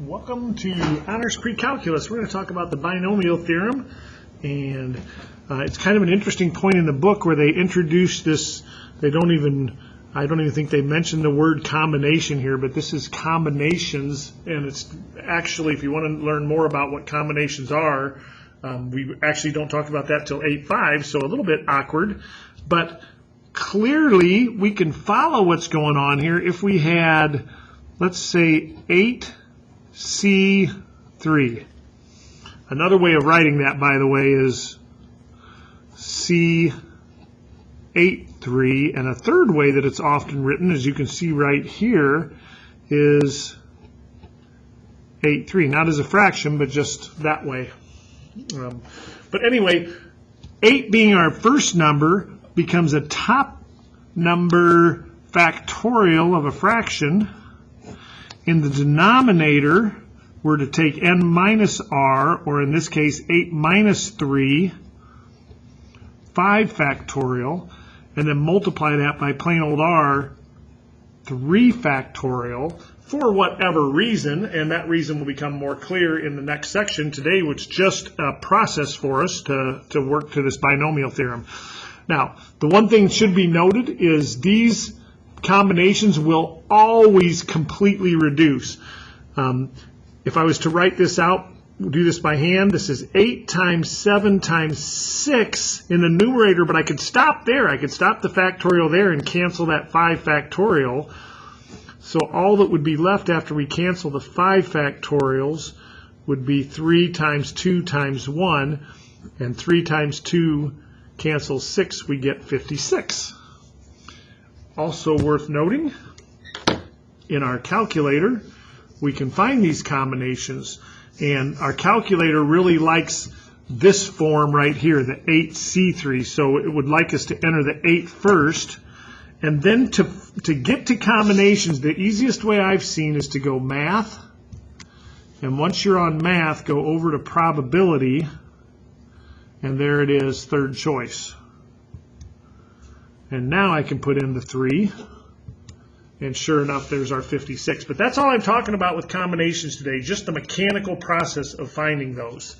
Welcome to Honors Pre-Calculus. We're going to talk about the binomial theorem, and it's kind of an interesting point in the book where they introduce this. I don't even think they mentioned the word combination here, but this is combinations, and it's actually, if you want to learn more about what combinations are, we actually don't talk about that till 8.5, so a little bit awkward, but clearly we can follow what's going on here if we had, let's say, 8C3. Another way of writing that, by the way, is C83, and a third way that it's often written, as you can see right here, is 8.3. Not as a fraction, but just that way. But anyway, 8 being our first number becomes a top number factorial of a fraction. In the denominator, we're to take n minus r, or in this case 8 minus 3, 5 factorial, and then multiply that by plain old r, 3 factorial, for whatever reason, and that reason will become more clear in the next section today, which is just a process for us to work to this binomial theorem. Now, the one thing should be noted is these combinations will always completely reduce. If I was to write this out, do this by hand, this is 8 times 7 times 6 in the numerator, but I could stop there. I could stop the factorial there and cancel that 5 factorial. So all that would be left after we cancel the 5 factorials would be 3 times 2 times 1, and 3 times 2 cancels 6, we get 56. Also worth noting, in our calculator, we can find these combinations, and our calculator really likes this form right here, the 8C3, so it would like us to enter the 8 first, and then to get to combinations, the easiest way I've seen is to go math, and once you're on math, go over to probability, and there it is, third choice. And now I can put in the 3, and sure enough, there's our 56. But that's all I'm talking about with combinations today, just the mechanical process of finding those.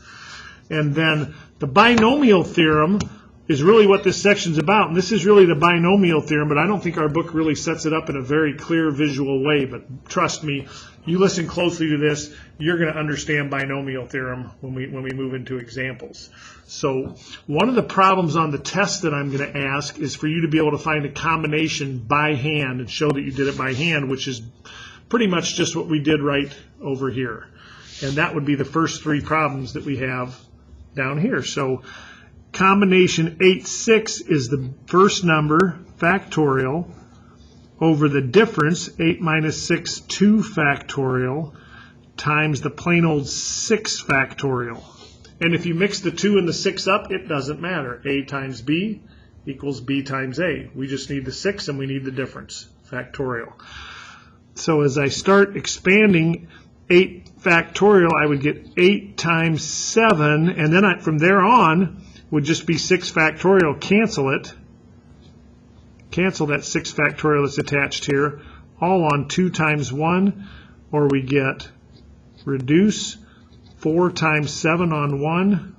And then the binomial theorem is really what this section's about. And this is really the binomial theorem, but I don't think our book really sets it up in a very clear visual way. But trust me, you listen closely to this, you're going to understand binomial theorem when we move into examples. So one of the problems on the test that I'm going to ask is for you to be able to find a combination by hand and show that you did it by hand, which is pretty much just what we did right over here. And that would be the first 3 problems that we have down here. So combination 8-6 is the first number, factorial, over the difference, 8 minus 6, 2 factorial, times the plain old 6 factorial. And if you mix the 2 and the 6 up, it doesn't matter. A times B equals B times A. We just need the 6 and we need the difference, factorial. So as I start expanding 8 factorial, I would get 8 times 7, and then from there on would just be 6 factorial. Cancel it. Cancel that 6 factorial that's attached here, all on 2 times 1, or we get reduce 4 times 7 on 1,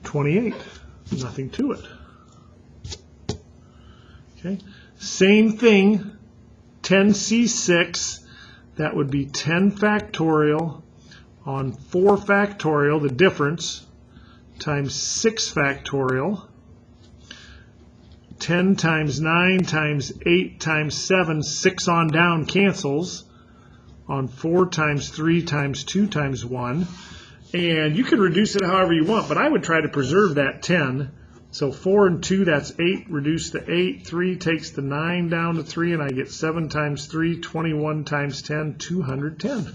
28. Nothing to it. Okay. Same thing, 10C6, that would be 10 factorial on 4 factorial, the difference, times 6 factorial. 10 times 9 times 8 times 7, 6 on down cancels, on 4 times 3 times 2 times 1. And you can reduce it however you want, but I would try to preserve that 10. So 4 and 2, that's 8, reduce to 8. 3 takes the 9 down to 3, and I get 7 times 3, 21 times 10, 210.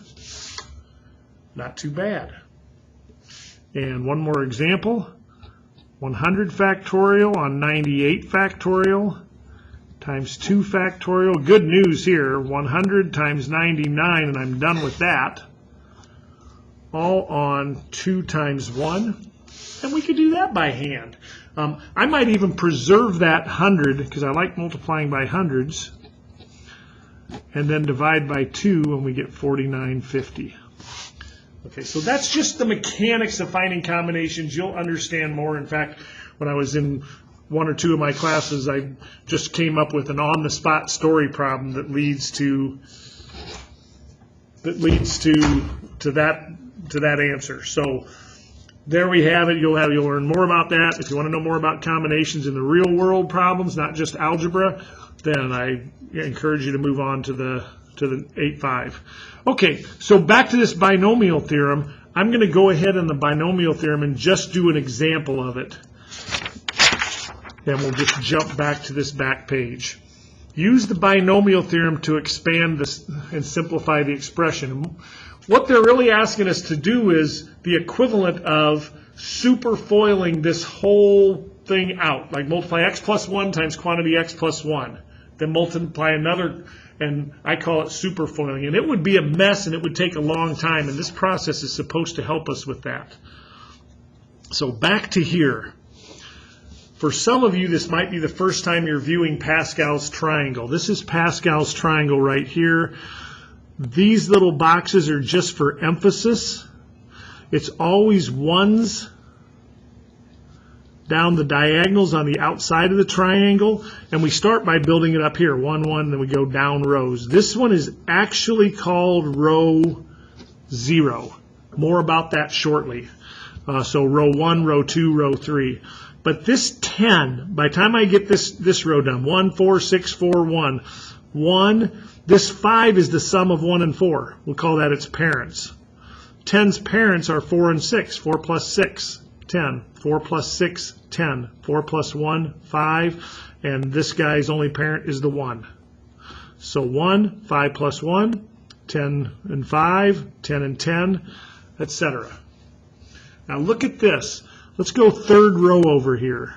Not too bad. And one more example. 100 factorial on 98 factorial times 2 factorial. Good news here, 100 times 99, and I'm done with that. All on 2 times 1. And we could do that by hand. I might even preserve that 100, because I like multiplying by hundreds. and then divide by 2, and we get 4950. Okay, so that's just the mechanics of finding combinations. You'll understand more. In fact, when I was in one or two of my classes, I just came up with an on-the-spot story problem that leads to that answer. So there we have it. You'll learn more about that. If you want to know more about combinations in the real world problems, not just algebra, then I encourage you to move on to the 8.5. Okay, so back to this binomial theorem. I'm going to go ahead in the binomial theorem and just do an example of it. And we'll just jump back to this back page. Use the binomial theorem to expand this and simplify the expression. What they're really asking us to do is the equivalent of superfoiling this whole thing out. Like multiply x plus 1 times quantity x plus 1. Then multiply another, and I call it superfoiling. And it would be a mess and it would take a long time, and this process is supposed to help us with that. So back to here. For some of you, this might be the first time you're viewing Pascal's triangle. This is Pascal's triangle right here. These little boxes are just for emphasis. It's always ones down the diagonals on the outside of the triangle, and we start by building it up here, 1, 1, then we go down rows. This one is actually called row 0. More about that shortly. So row 1, row 2, row 3. But this 10, by the time I get this row done, 1, 4, 6, 4, 1, 1, this 5 is the sum of 1 and 4. We'll call that its parents. 10's parents are 4 and 6. 4 plus 6, 10. 4 plus 6, 10. 4 plus 1, 5. And this guy's only parent is the 1. So 1, 5 plus 1, 10 and 5, 10 and 10, etc. Now look at this. Let's go third row over here.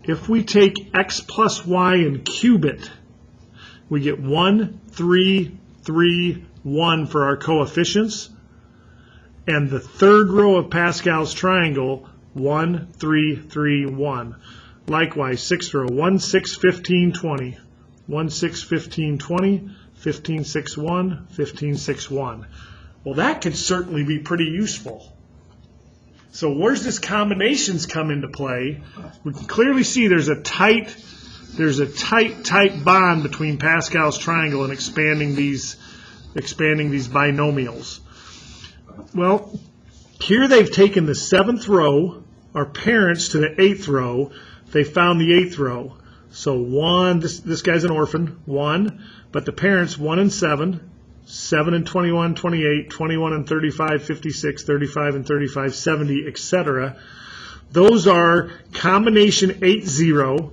If we take x plus y and cube it, we get 1, 3, 3, 1 for our coefficients. And the third row of Pascal's triangle, 1, 3, 3, 1. Likewise, sixth row, 1, 6, 15, 20. 1, 6, 15, 20. 15, 6, 1. 15, 6, 1. Well, that could certainly be pretty useful. So where's this combinations come into play? We can clearly see there's a tight bond between Pascal's triangle and expanding these binomials. Well, here they've taken the 7th row, our parents, to the 8th row. They found the 8th row. So 1, this guy's an orphan, 1, but the parents 1 and 7. 7 and 21, 28, 21 and 35, 56, 35 and 35, 70, etc. Those are combination 8, 0.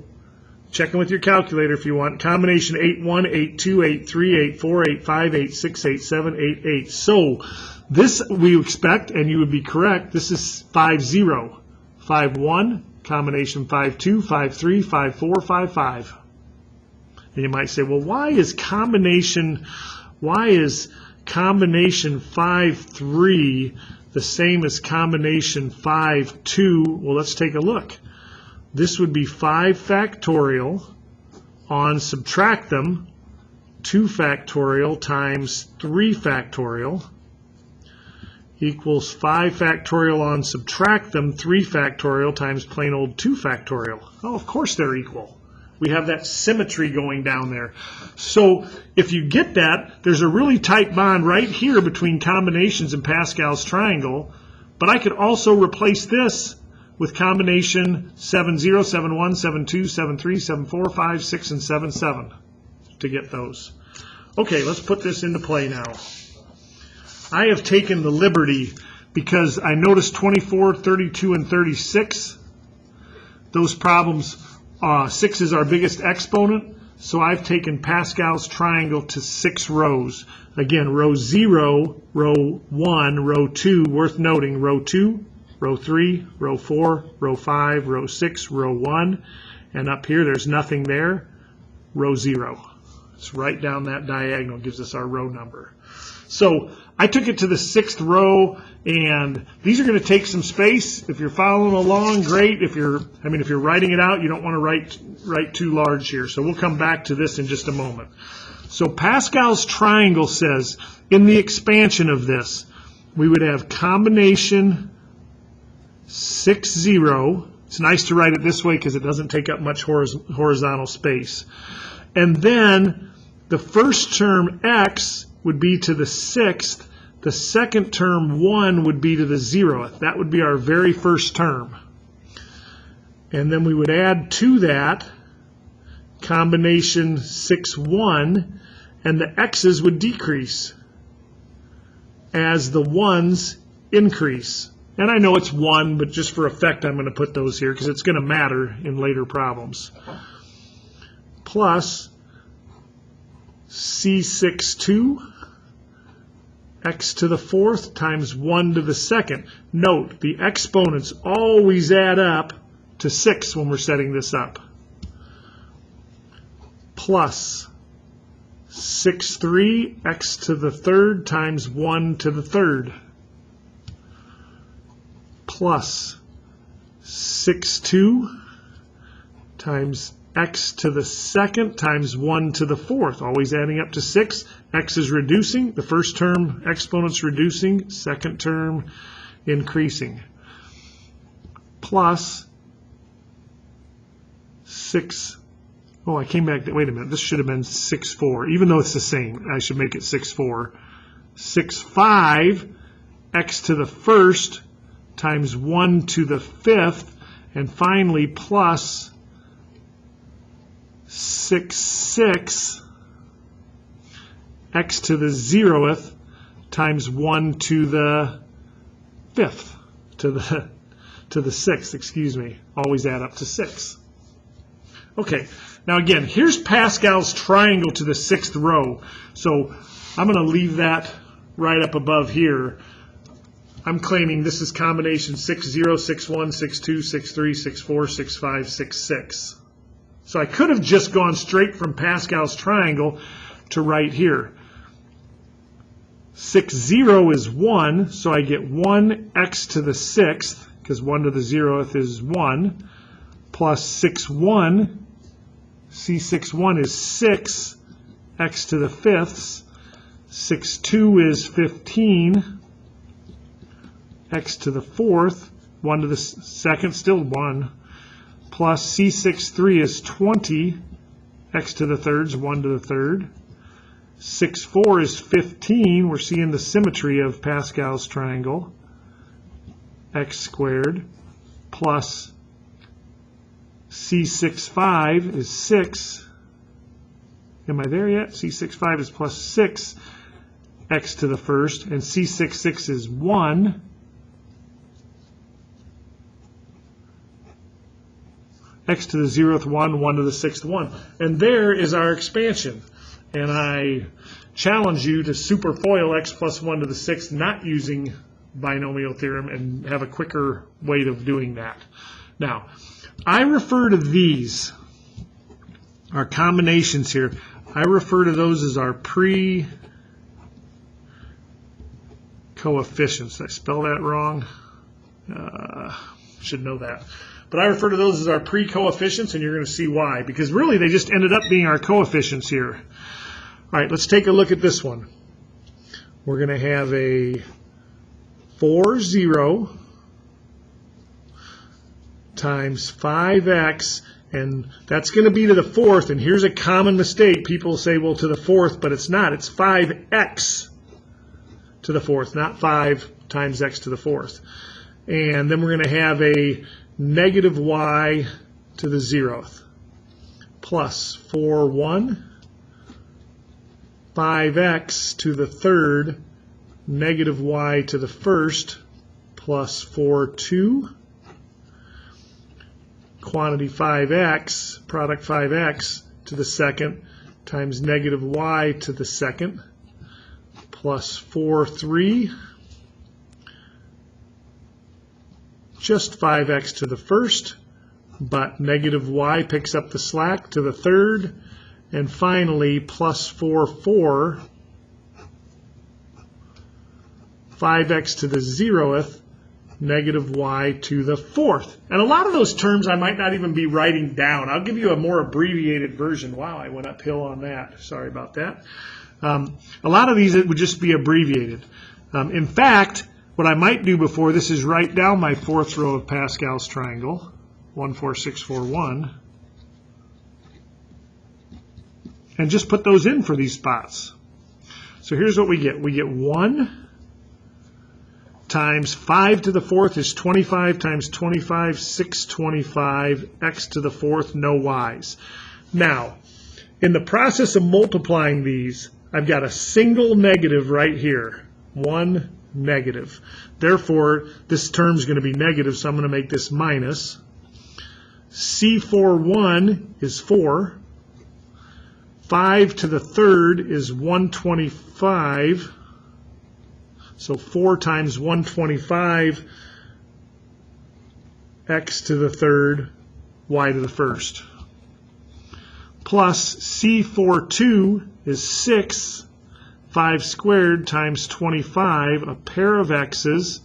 Check in with your calculator if you want. Combination 8, 1, 8, 2, 8, 3, 8, 4, 8, 5, 8, 6, 8, 7, 8, 8. So this we expect, and you would be correct, this is 5, 0. 5, 1, combination 5, 2, 5, 3, 5, 4, 5, 5. And you might say, well, why is combination 5-3 the same as combination 5-2? Well, let's take a look. This would be 5 factorial on subtract them, 2 factorial times 3 factorial equals 5 factorial on subtract them, 3 factorial times plain old 2 factorial. Oh, of course they're equal. We have that symmetry going down there. So if you get that, there's a really tight bond right here between combinations and Pascal's triangle, but I could also replace this with combination 7, 0, 7, 1, 7, 2, 7, 3, 7, 4, 5, 6, and 7, 7 to get those. Okay, let's put this into play now. I have taken the liberty, because I noticed 24, 32, and 36, those problems, 6 is our biggest exponent, so I've taken Pascal's triangle to 6 rows. Again, row 0, row 1, row 2, worth noting, row 2, row 3, row 4, row 5, row 6, row 1, and up here there's nothing there, row 0. It's right down that diagonal, gives us our row number. So I took it to the 6th row, and these are going to take some space. If you're following along, great. If you're writing it out, you don't want to write too large here. So we'll come back to this in just a moment. So Pascal's triangle says, in the expansion of this, we would have combination 6, 0. It's nice to write it this way because it doesn't take up much horizontal space. And then the first term x would be to the 6th. The second term 1 would be to the 0th. That would be our very first term. And then we would add to that combination 6, 1, and the x's would decrease as the 1's increase. And I know it's 1, but just for effect I'm going to put those here because it's going to matter in later problems. Plus C6, 2, x to the 4th times 1 to the 2nd. Note, the exponents always add up to 6 when we're setting this up. Plus 6, 3, x to the 3rd times 1 to the 3rd. Plus 6, 2 times x to the 2nd times 1 to the 4th, always adding up to 6. X is reducing, the first term exponent's reducing, second term increasing. Plus 6, oh, I came back, wait a minute, this should have been 6, 4, even though it's the same, I should make it 6, 4. 6, 5, x to the 1st times 1 to the 5th, and finally plus 6, 6, x to the 0th times 1 to the 5th, to the 6th, excuse me. Always add up to 6. Okay, now again, here's Pascal's triangle to the 6th row. So I'm going to leave that right up above here. I'm claiming this is combination 6, 0, 6, 1, 6, 2, 6, 3, 6, 4, 6, 5, 6, 6. So I could have just gone straight from Pascal's triangle to right here. 6, 0 is 1, so I get 1 x to the 6th, because 1 to the 0th is 1, plus 6, 1, C6, 1 is 6, x to the 5th, 6, 2 is 15, x to the 4th, 1 to the 2nd, still 1, plus C6, 3 is 20, x to the 3rd, 1 to the 3rd. 6, 4 is 15. We're seeing the symmetry of Pascal's triangle. X squared plus C6, 5 is 6. Am I there yet? C6, 5 is plus 6, x to the 1st, and C6, 6 is 1. X to the 0th, 1, 1 to the 6th, 1. And there is our expansion. And I challenge you to superfoil x plus 1 to the 6th, not using binomial theorem, and have a quicker way of doing that. Now, I refer to these, our combinations here, I refer to those as our pre-coefficients. Did I spell that wrong? Should know that. But I refer to those as our pre-coefficients, and you're going to see why. Because really, they just ended up being our coefficients here. All right, let's take a look at this one. We're going to have a 4, 0 times 5x, and that's going to be to the 4th. And here's a common mistake. People say, well, to the 4th, but it's not. It's 5x to the 4th, not 5 times x to the 4th. And then we're going to have a negative y to the 0th plus 4, 1, 5x to the 3rd, negative y to the 1st, plus 4, 2, quantity 5x, product 5x to the 2nd, times negative y to the 2nd, plus 4, 3, just 5x to the 1st, but negative y picks up the slack to the 3rd, and finally plus 4, 4 5x to the 0th, negative y to the 4th. And a lot of those terms I might not even be writing down. I'll give you a more abbreviated version. Wow, I went uphill on that. Sorry about that. A lot of these, it would just be abbreviated. In fact, what I might do before this is write down my 4th row of Pascal's triangle, 1, 4, 6, 4, 1, and just put those in for these spots. So here's what we get. We get 1 times 5 to the 4th is 25 times 25, 625, x to the 4th, no y's. Now, in the process of multiplying these, I've got a single negative right here, 1 negative. Therefore, this term is going to be negative, so I'm going to make this minus. C41 is 4. 5 to the 3rd is 125. So 4 times 125, x to the 3rd, y to the 1st. Plus C42 is 6. 5 squared times 25, a pair of x's,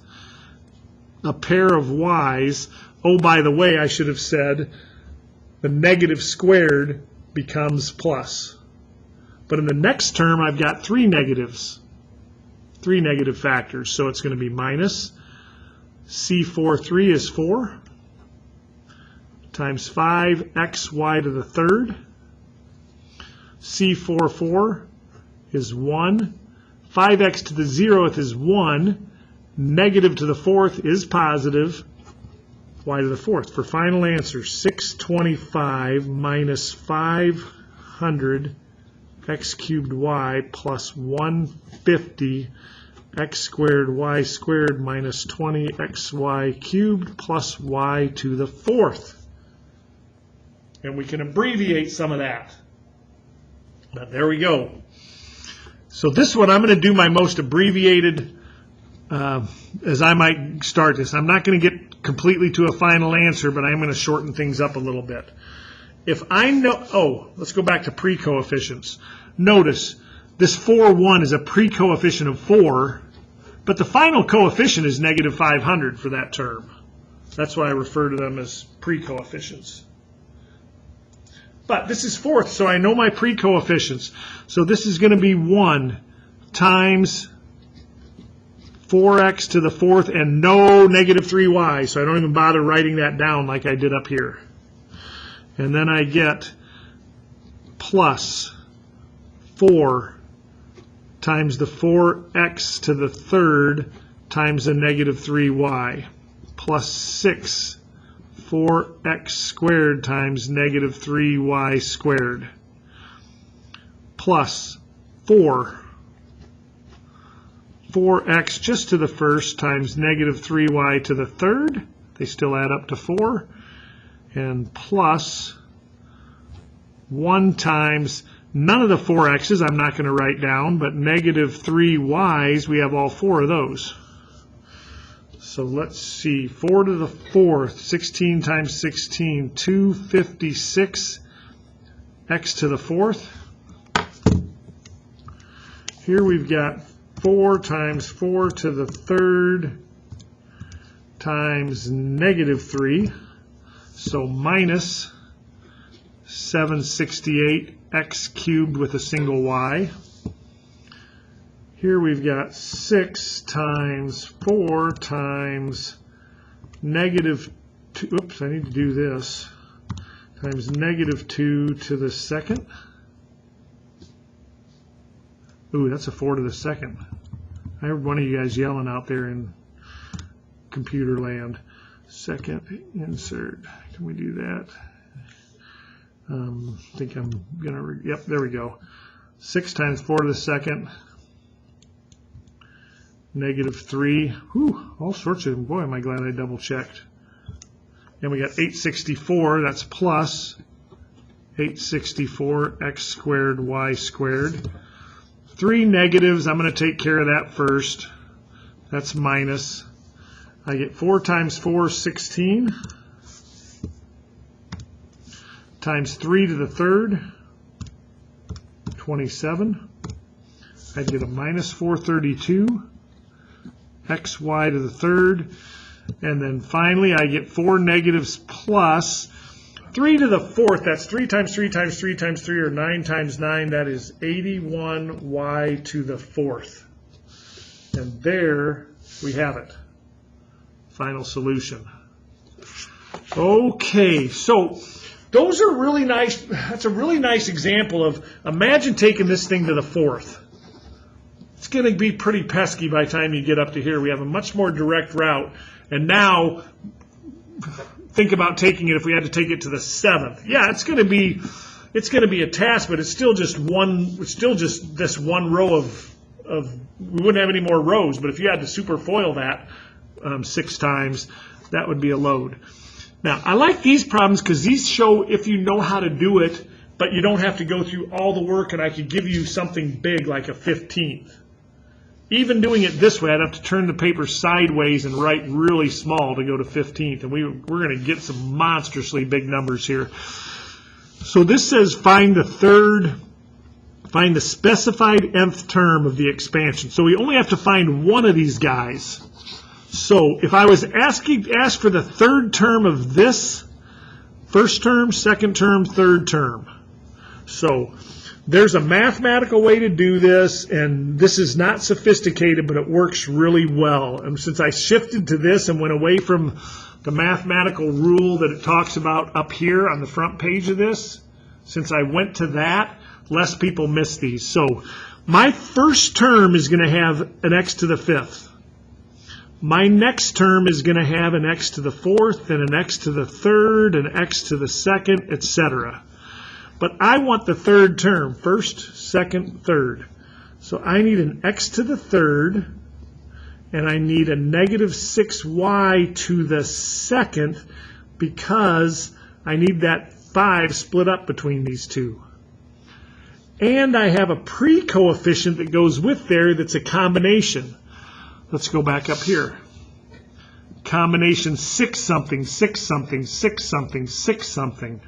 a pair of y's. Oh, by the way, I should have said the negative squared becomes plus. But in the next term, I've got 3 negatives, 3 negative factors. So it's going to be minus C43 is 4 times 5xy to the 3rd. C44 is 1. 5x to the 0th is 1. Negative to the 4th is positive. Y to the 4th. For final answer, 625 minus 500 x cubed y plus 150 x squared y squared minus 20xy cubed plus y to the 4th. And we can abbreviate some of that. But there we go. So this one, I'm going to do my most abbreviated as I might start this. I'm not going to get completely to a final answer, but I'm going to shorten things up a little bit. If I know, let's go back to pre-coefficients. Notice this 4, 1 is a pre-coefficient of 4, but the final coefficient is negative 500 for that term. That's why I refer to them as pre-coefficients. But this is 4th, so I know my pre-coefficients. So this is going to be 1 times 4x to the 4th and no negative 3y, so I don't even bother writing that down like I did up here. And then I get plus 4 times the 4x to the 3rd times the negative 3y plus 6 4x squared times negative 3y squared plus 4x just to the 1st times negative 3y to the 3rd. They still add up to 4. And plus 1 times none of the 4x's I'm not going to write down, but negative 3y's, we have all 4 of those. So let's see, 4 to the 4th, 16 times 16, 256, x to the 4th. Here we've got 4 times 4 to the 3rd times negative 3, so minus 768 x cubed with a single y. Here we've got 6 times 4 times negative 2, oops, I need to do this, times negative 2 to the 2nd. Ooh, that's a 4 to the 2nd. I heard one of you guys yelling out there in computer land. Second insert. Can we do that? I think I'm going to, yep, there we go. 6 times 4 to the 2nd. Negative 3. Whew, all sorts of, boy, am I glad I double checked. And we got 864, that's plus 864 x squared y squared. 3 negatives, I'm going to take care of that first. That's minus. I get 4 times 4, 16. Times 3 to the 3rd, 27. I'd get a minus 432. xy to the third. And then finally, I get 4 negatives plus 3 to the fourth. That's 3 times 3 times 3 times 3, or 9 times 9. That is 81y to the fourth. And there we have it. Final solution. Okay, so those are really nice. That's a really nice example of, imagine taking this thing to the fourth. It's going to be pretty pesky by the time you get up to here. We have a much more direct route. And now, think about taking it if we had to take it to the seventh. Yeah, it's going to be a task, but it's still just this one row of we wouldn't have any more rows. But if you had to superfoil that 6 times, that would be a load. Now, I like these problems because these show if you know how to do it, but you don't have to go through all the work, and I could give you something big like a 15th. Even doing it this way, I'd have to turn the paper sideways and write really small to go to 15th, and we're going to get some monstrously big numbers here. So this says find the specified nth term of the expansion. So we only have to find one of these guys. So if I was asked for the third term of this, first term, second term, third term. So there's a mathematical way to do this, and this is not sophisticated, but it works really well. And since I shifted to this and went away from the mathematical rule that it talks about up here on the front page of this, since I went to that, less people miss these. So my first term is going to have an x to the fifth. My next term is going to have an x to the fourth, and an x to the third, an x to the second, etc. But I want the third term, first, second, third. So I need an x to the third, and I need a negative 6y to the second, because I need that 5 split up between these two. And I have a pre-coefficient that goes with there that's a combination. Let's go back up here. Combination 6 something, 6 something, 6 something, 6 something.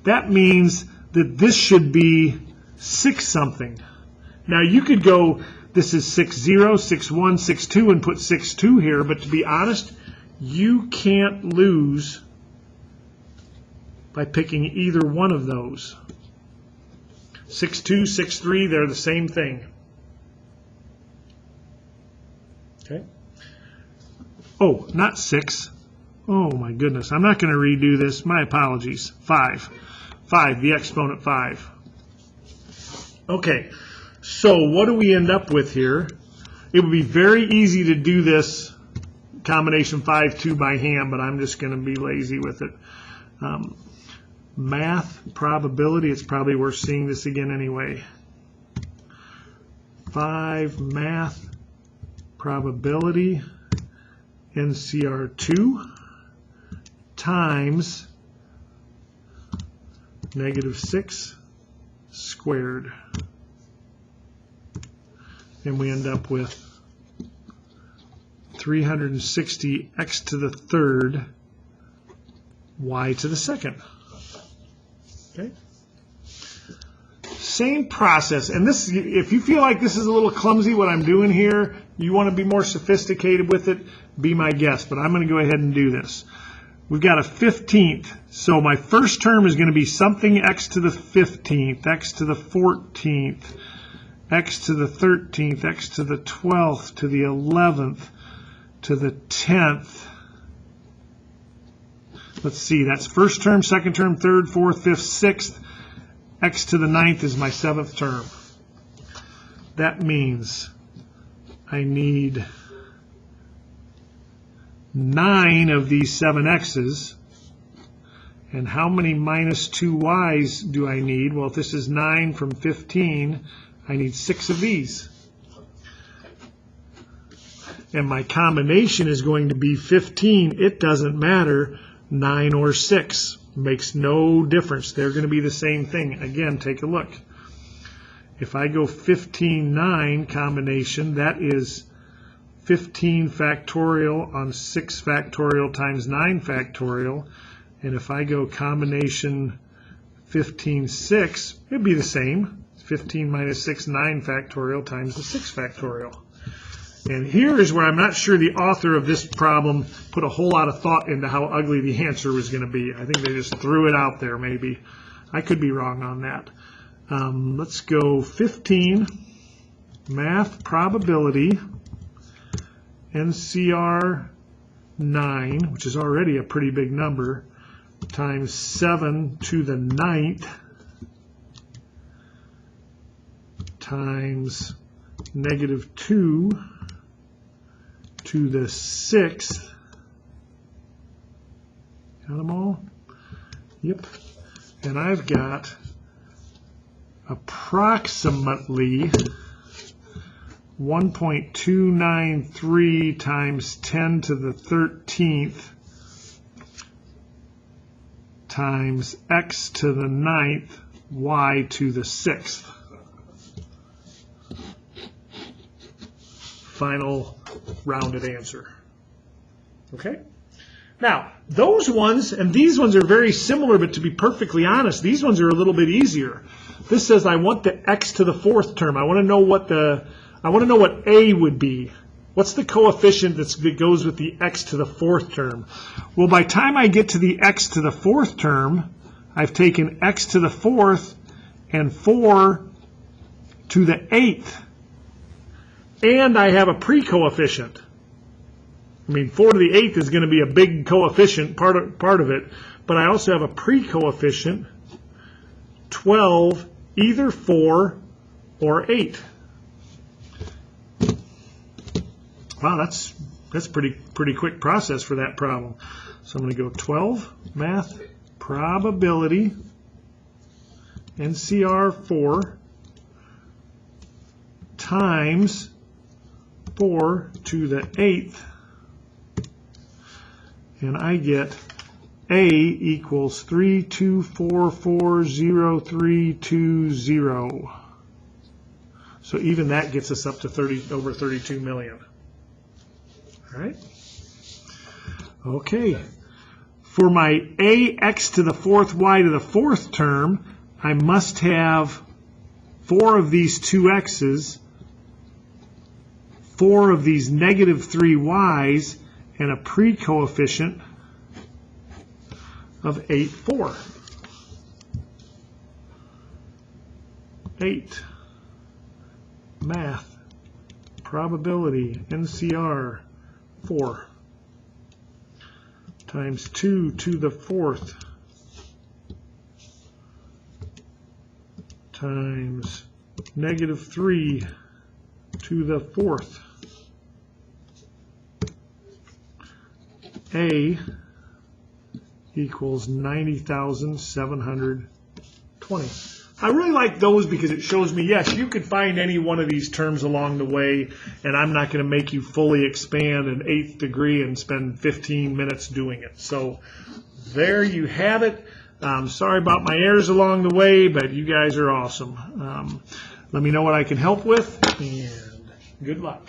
That means that this should be 6 something. Now you could go, this is 6 0, 6 1, 6 2, and put 6 2 here, but to be honest, you can't lose by picking either one of those. 6 2, 6 3, they're the same thing. Okay. Oh, not 6. Oh my goodness, I'm not going to redo this. My apologies. 5. 5, the exponent 5. Okay, so what do we end up with here? It would be very easy to do this combination 5, 2 by hand, but I'm just going to be lazy with it. Math, probability, it's probably worth seeing this again anyway. 5 math, probability, NCR2 times negative 6 squared. And we end up with 360 x to the third y to the second. Okay. Same process, and this, if you feel like this is a little clumsy what I'm doing here, you want to be more sophisticated with it, be my guest, but I'm going to go ahead and do this. We've got a 15th, so my first term is going to be something x to the 15th, x to the 14th, x to the 13th, x to the 12th, to the 11th, to the 10th. Let's see, that's first term, second term, third, fourth, fifth, sixth. X to the 9th is my 7th term. That means I need 9 of these 7x's. And how many minus 2y's do I need? Well, if this is 9 from 15, I need 6 of these. And my combination is going to be 15. It doesn't matter, 9 or 6. Makes no difference. They're going to be the same thing. Again, take a look. If I go 15, 9 combination, that is 15 factorial on 6 factorial times 9 factorial. And if I go combination 15, 6, it'd be the same. 15 minus 6, 9 factorial times the 6 factorial. And here is where I'm not sure the author of this problem put a whole lot of thought into how ugly the answer was going to be. I think they just threw it out there maybe. I could be wrong on that. Let's go 15, math probability, NCR 9, which is already a pretty big number, times 7 to the 9th, times negative 2 to the 6th. Got them all? Yep. And I've got approximately 1.293 times 10 to the 13th times x to the 9th y to the 6th. Final rounded answer. Okay? Now, those ones and these ones are very similar, but to be perfectly honest, these ones are a little bit easier. This says I want the x to the 4th term. I want to know what a would be. What's the coefficient that goes with the x to the 4th term? Well, by the time I get to the x to the 4th term, I've taken x to the 4th and 4 to the 8th. And I have a pre-coefficient. I mean, 4 to the 8th is going to be a big coefficient, part of it. But I also have a pre-coefficient, 12, either 4 or 8. Wow, that's pretty quick process for that problem. So I'm going to go 12, math, probability, NCR 4, times 4 to the 8th, and I get A equals 32440,320. So even that gets us up to over 32 million. All right. Okay. For my ax to the 4th y to the 4th term, I must have 4 of these 2x's, 4 of these negative 3y's, and a pre-coefficient of 8, 4. 8. Math. Probability. NCR. 4. Times 2 to the 4th. Times negative 3 to the 4th. A equals 90,720. I really like those because it shows me, yes, you could find any one of these terms along the way, and I'm not going to make you fully expand an 8th degree and spend 15 minutes doing it. So there you have it. Sorry about my errors along the way, but you guys are awesome. Let me know what I can help with, and good luck.